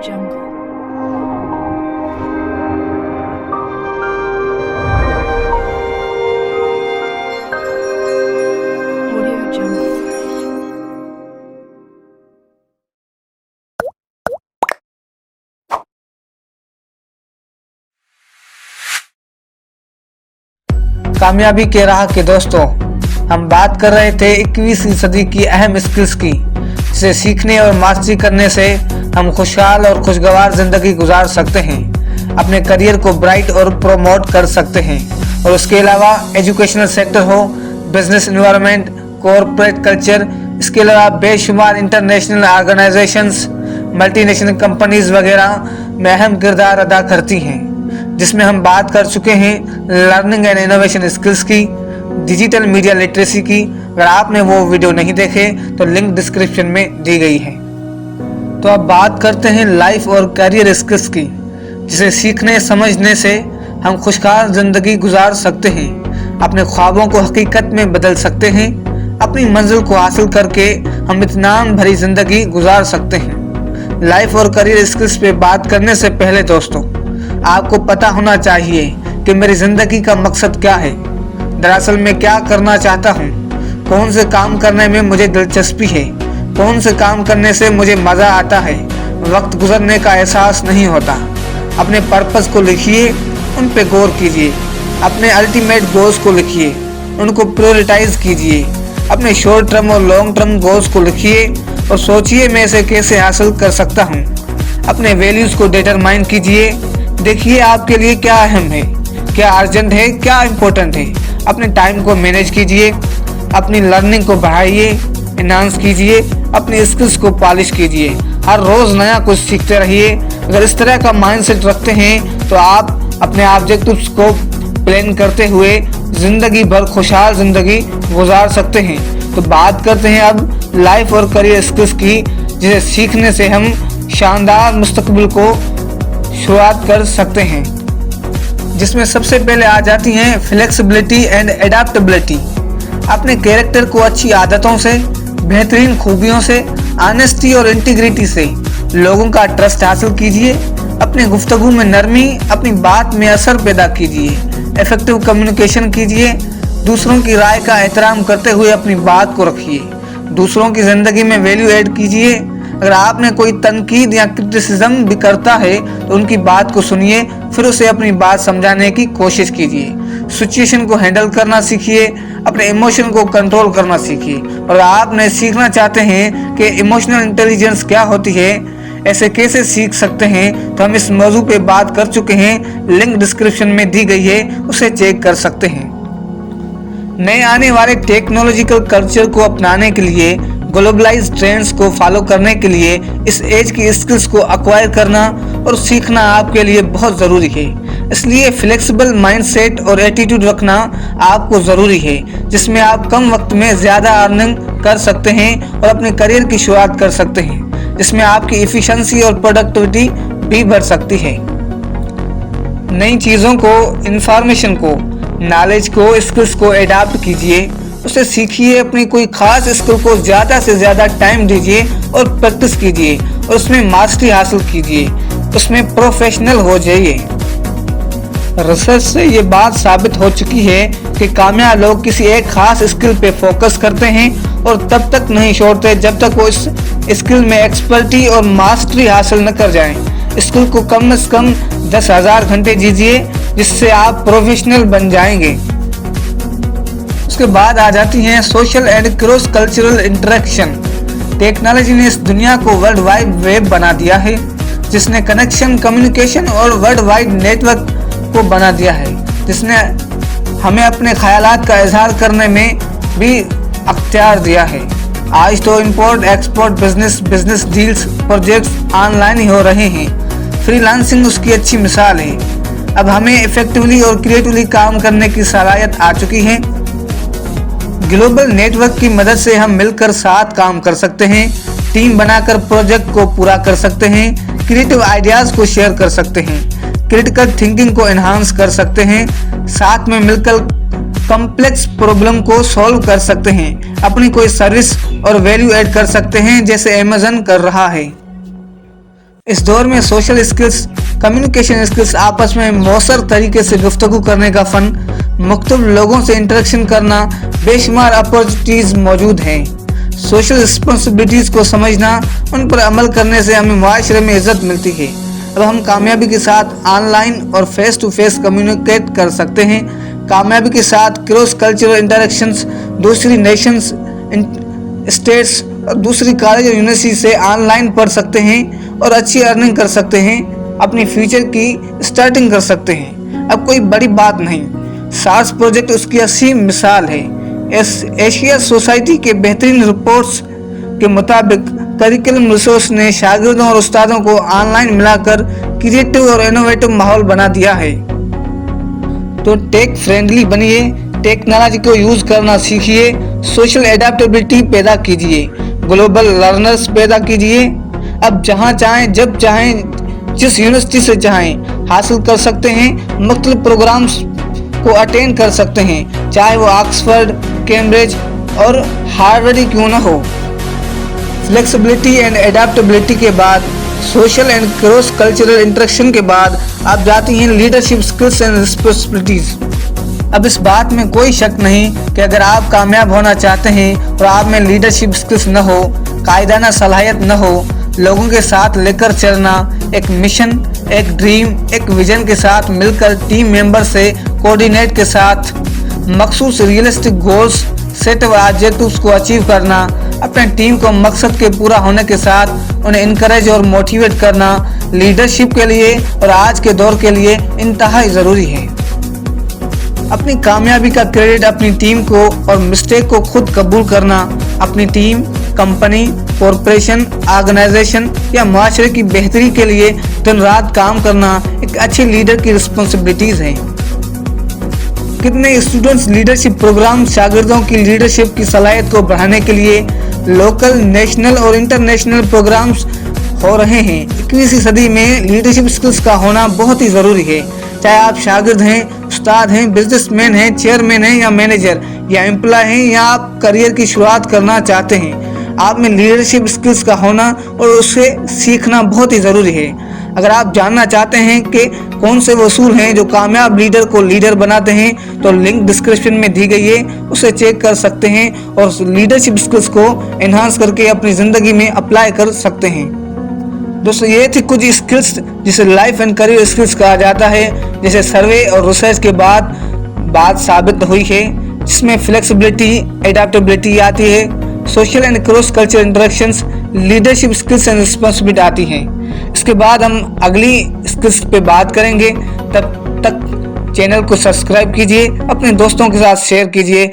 Jungle. Audio Jungle. कामयाबी के राह के दोस्तों, हम बात कर रहे थे 21वीं सदी की अहम स्किल्स की, जिसे सीखने और मास्टरी करने से हम खुशहाल और खुशगवार जिंदगी गुजार सकते हैं, अपने करियर को ब्राइट और प्रमोट कर सकते हैं। और उसके अलावा एजुकेशनल सेक्टर हो, बिजनेस एनवायरनमेंट, कॉर्पोरेट कल्चर, इसके अलावा बेशुमार इंटरनेशनल ऑर्गेनाइजेशंस, मल्टीनेशनल कंपनीज वगैरह में अहम किरदार अदा करती हैं, जिसमें हम बात कर चुके हैं लर्निंग एंड इनोवेशन स्किल्स की, डिजिटल मीडिया लिटरेसी की। अगर आपने वो वीडियो नहीं देखे तो लिंक डिस्क्रिप्शन में दी गई है। तो अब बात करते हैं लाइफ और करियर स्किल्स की, जिसे सीखने समझने से हम खुशहाल जिंदगी गुजार सकते हैं, अपने ख्वाबों को हकीकत में बदल सकते हैं, अपनी मंजिल को हासिल करके हम इत्मीनान भरी जिंदगी गुजार सकते हैं। लाइफ और करियर स्किल्स पे बात करने से पहले दोस्तों, आपको पता होना चाहिए कि मेरी जिंदगी का मकसद क्या है, दरअसल मैं क्या करना चाहता हूँ, कौन से काम करने में मुझे दिलचस्पी है, कौन से काम करने से मुझे मज़ा आता है, वक्त गुजरने का एहसास नहीं होता। अपने पर्पस को लिखिए, उन पे गौर कीजिए, अपने अल्टीमेट गोल्स को लिखिए, उनको प्रायोरिटाइज कीजिए, अपने शॉर्ट टर्म और लॉन्ग टर्म गोल्स को लिखिए और सोचिए मैं इसे कैसे हासिल कर सकता हूँ। अपने वैल्यूज़ को डिटरमाइन कीजिए, देखिए आपके लिए क्या अहम है, क्या अर्जेंट है, क्या इम्पोर्टेंट है। अपने टाइम को मैनेज कीजिए, अपनी लर्निंग को बढ़ाइए, एनहांस कीजिए, अपनी स्किल्स को पॉलिश कीजिए, हर रोज़ नया कुछ सीखते रहिए। अगर इस तरह का माइंडसेट रखते हैं तो आप अपने ऑब्जेक्टिव्स को प्लान करते हुए ज़िंदगी भर खुशहाल ज़िंदगी गुजार सकते हैं। तो बात करते हैं अब लाइफ और करियर स्किल्स की, जिसे सीखने से हम शानदार मुस्तकबिल को शुरुआत कर सकते हैं, जिसमें सबसे पहले आ जाती हैं फ्लेक्सिबिलिटी एंड एडाप्टेबिलिटी। अपने कैरेक्टर को अच्छी आदतों से, बेहतरीन खूबियों से, ऑनेस्टी और इंटीग्रिटी से लोगों का ट्रस्ट हासिल कीजिए। अपनी गुफ्तगू में नरमी, अपनी बात में असर पैदा कीजिए, इफेक्टिव कम्युनिकेशन कीजिए, दूसरों की राय का एहतराम करते हुए अपनी बात को रखिए, दूसरों की ज़िंदगी में वैल्यू ऐड कीजिए। अगर आपने कोई तनकीद या क्रिटिसिज्म भी करता है तो उनकी बात को सुनिए, फिर उसे अपनी बात समझाने की कोशिश कीजिए। सिचुएशन को हैंडल करना सीखिए, अपने इमोशन को कंट्रोल करना सीखिए। और आपने सीखना चाहते हैं कि इमोशनल इंटेलिजेंस क्या होती है, ऐसे कैसे सीख सकते हैं, तो हम इस मौजू पे बात कर चुके हैं, लिंक डिस्क्रिप्शन में दी गई है, उसे चेक कर सकते हैं। नए आने वाले टेक्नोलॉजिकल कल्चर को अपनाने के लिए, ग्लोबलाइज ट्रेंड्स को फॉलो करने के लिए इस एज की स्किल्स को एक्वायर करना और सीखना आपके लिए बहुत ज़रूरी है। इसलिए फ्लेक्सिबल माइंडसेट और एटीट्यूड रखना आपको ज़रूरी है, जिसमें आप कम वक्त में ज़्यादा अर्निंग कर सकते हैं और अपने करियर की शुरुआत कर सकते हैं, जिसमें आपकी एफिशिएंसी और प्रोडक्टिविटी भी बढ़ सकती है। नई चीज़ों को, इंफॉर्मेशन को, नॉलेज को, स्किल्स को एडाप्ट कीजिए, उसे सीखिए। अपनी कोई खास स्किल को ज़्यादा से ज़्यादा टाइम दीजिए और प्रैक्टिस कीजिए और उसमें मास्टरी हासिल कीजिए, उसमें प्रोफेशनल हो जाइए। रिसर्च से ये बात साबित हो चुकी है कि कामयाब लोग किसी एक खास स्किल पे फोकस करते हैं और तब तक नहीं छोड़ते जब तक वो इस स्किल में एक्सपर्टी और मास्टरी हासिल न कर जाएं। स्किल को कम से कम 10,000 घंटे दीजिए, जिससे आप प्रोफेशनल बन जाएंगे। उसके बाद आ जाती हैं social and cross cultural interaction. Technology ने इस दुनिया को वर्ल्ड वाइड वेब बना दिया है, जिसने कनेक्शन, कम्युनिकेशन और वर्ल्ड वाइड नेटवर्क को बना दिया है, जिसने हमें अपने ख्यालात का इजहार करने में भी अख्तियार दिया है। आज तो import export business deals, projects online ही हो रहे हैं। फ्रीलांसिंग उसकी अच्छी मिसाल है। अब हमें इफेक्टिवली और क्रिएटिवली काम करने की सलाहियत आ चुकी है। ग्लोबल नेटवर्क की मदद से हम मिलकर साथ काम कर सकते हैं, टीम बनाकर प्रोजेक्ट को पूरा कर सकते हैं, क्रिएटिव आइडियाज़ को शेयर कर सकते हैं, क्रिटिकल थिंकिंग को एनहांस कर सकते हैं, साथ में मिलकर कॉम्प्लेक्स प्रॉब्लम को सॉल्व कर सकते हैं, अपनी कोई सर्विस और वैल्यू ऐड कर सकते हैं, जैसे अमेज़न कर रहा है। इस दौर में सोशल स्किल्स, कम्युनिकेशन स्किल्स, आपस में मौसर तरीके से गुफ्तगू करने का फ़न, मुख्तलिफ लोगों से इंटरेक्शन करना, बेशुमार अपॉर्चुनिटीज़ मौजूद हैं। सोशल रिस्पॉन्सिबिलिटीज़ को समझना, उन पर अमल करने से हमें माशरे में इज़्ज़त मिलती है। अब हम कामयाबी के साथ ऑनलाइन और फेस टू फेस कम्युनिकेट कर सकते हैं। कामयाबी के साथ क्रॉस कल्चरल इंटरेक्शंस, दूसरी नेशंस, स्टेट्स और दूसरी कॉलेज और यूनिवर्सिटी से ऑनलाइन पढ़ सकते हैं और अच्छी अर्निंग कर सकते हैं, अपनी फ्यूचर की स्टार्टिंग कर सकते हैं। अब कोई बड़ी बात नहीं, सार्स प्रोजेक्ट उसकी अच्छी मिसाल है। एशिया सोसाइटी के बेहतरीन रिपोर्ट्स के मुताबिक करिकुलम रिसोर्स ने शागिर्दों और उस्तादों को ऑनलाइन मिलाकर क्रिएटिव और इनोवेटिव माहौल बना दिया है। तो टेक फ्रेंडली बनिए, टेक्नोलॉजी को यूज करना सीखिए, सोशल एडेप्टेबिलिटी पैदा कीजिए, ग्लोबल लर्नर्स पैदा कीजिए। अब जहां चाहें, जब चाहें, जिस यूनिवर्सिटी से चाहें हासिल कर सकते हैं, मुख्तलिफ प्रोग्राम्स को अटेंड कर सकते हैं, चाहे वो ऑक्सफोर्ड, कैम्ब्रिज और हार्वर्ड ही क्यों ना हो। फ्लेक्सिबिलिटी एंड एडेप्टेबिलिटी के बाद, social and cross cultural interaction के बाद आप जाती हैं लीडरशिप स्किल्स एंड रिस्पॉन्सिबिलिटीज। अब इस बात में कोई शक नहीं कि अगर आप कामयाब होना चाहते हैं और आप में लीडरशिप स्किल्स न हो, कायदाना सलाहियत न हो, लोगों के साथ लेकर चलना, एक मिशन, एक ड्रीम, एक विजन के साथ मिलकर टीम मेंबर से कोऑर्डिनेट के साथ मखसूस रियलिस्टिक गोल्स, सेट व ऑब्जेक्टिव्स को अचीव करना, अपने टीम को मकसद के पूरा होने के साथ उन्हें इनकरेज और मोटिवेट करना लीडरशिप के लिए और आज के दौर के लिए इंतहाई ज़रूरी है। अपनी कामयाबी का क्रेडिट अपनी टीम को और मिस्टेक को खुद कबूल करना अपनी टीम, कंपनी, कॉरपोरेशन, ऑर्गेनाइजेशन या माशरे की बेहतरी के लिए दिन रात काम करना एक अच्छे लीडर की रिस्पॉन्सिबिलिटीज़ है। कितने स्टूडेंट्स लीडरशिप प्रोग्राम शागिर्दों की लीडरशिप की सलाहियत को बढ़ाने के लिए लोकल, नेशनल और इंटरनेशनल प्रोग्राम्स हो रहे हैं। 21वीं सदी में लीडरशिप स्किल्स का होना बहुत ही ज़रूरी है। चाहे आप शागिर्द हैं, उस्ताद हैं, बिजनेसमैन हैं, चेयरमैन हैं या मैनेजर या एम्प्लॉय हैं या आप करियर की शुरुआत करना चाहते हैं, आप में लीडरशिप स्किल्स का होना और उसे सीखना बहुत ही ज़रूरी है। अगर आप जानना चाहते हैं कि कौन से वसूल हैं जो कामयाब लीडर को लीडर बनाते हैं, तो लिंक डिस्क्रिप्शन में दी गई है, उसे चेक कर सकते हैं और लीडरशिप स्किल्स को एनहांस करके अपनी ज़िंदगी में अप्लाई कर सकते हैं। दोस्तों, ये थी कुछ स्किल्स जिसे लाइफ एंड करियर स्किल्स कहा जाता है, जैसे सर्वे और रिसर्च के बाद बात साबित हुई है, जिसमें फ्लेक्सिबिलिटी, एडेप्टेबिलिटी आती है, social and cross culture interactions, leadership skills and responsibility आती हैं। इसके बाद हम अगली स्किल्स पे बात करेंगे। तब तक चैनल को सब्सक्राइब कीजिए, अपने दोस्तों के साथ शेयर कीजिए।